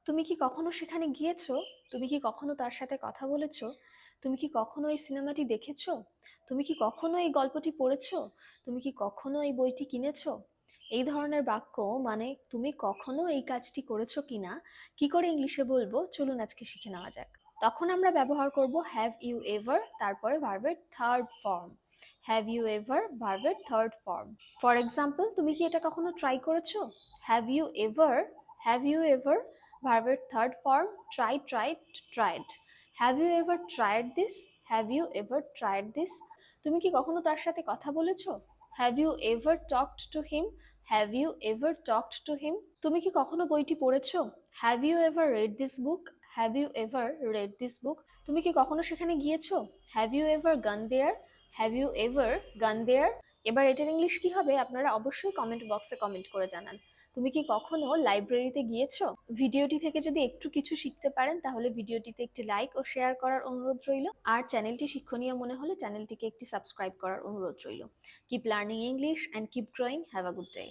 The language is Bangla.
তুমি কি কখনো সেখানে গিয়েছো? তুমি কি কখনো তার সাথে কথা বলেছো? তুমি কি কখনো এই সিনেমাটি দেখেছো? তুমি কি কখনো এই গল্পটি পড়েছো? তুমি কি কখনো এই বইটি কিনেছো? এই ধরনের বাক্য মানে তুমি কখনো এই কাজটি করেছো কিনা কি করে ইংলিশে বলবো, চলুন আজকে শিখে নেওয়া যাক। তখন আমরা ব্যবহার করব হ্যাভ ইউ এভার, তারপরে ভার্বের third form. Have you ever ভার্বের থার্ড ফর্ম। ফর এক্সাম্পল, তুমি কি এটা কখনো ট্রাই করেছো? Have you ever, have you ever ভার্বের third form try, tried, tried. Have you ever tried this? Have you ever tried this? তুমি কি কখনো তার সাথে কথা বলেছো? Have you ever talked to him? Have you ever talked to him? তুমি কি কখনো বইটি পড়েছো? Have you ever read this book? Have you ever read this book? তুমি কি কখনো সেখানে গিয়েছো? হ্যাভ ইউ এভার গান দেয়ার? হ্যাভ ইউ এভার গান দেয়ার? এবার এটার ইংলিশ কি হবে আপনারা অবশ্যই কমেন্ট বক্সে কমেন্ট করে জানান। তুমি কি কখনো লাইব্রেরিতে গিয়েছো? ভিডিওটি থেকে যদি একটু কিছু শিখতে পারেন তাহলে ভিডিওটিতে একটি লাইক ও শেয়ার করার অনুরোধ রইল, আর চ্যানেলটি শিক্ষণীয় মনে হলে চ্যানেলটিকে একটি সাবস্ক্রাইব করার অনুরোধ রইল। Keep learning English and keep growing. Have a good day.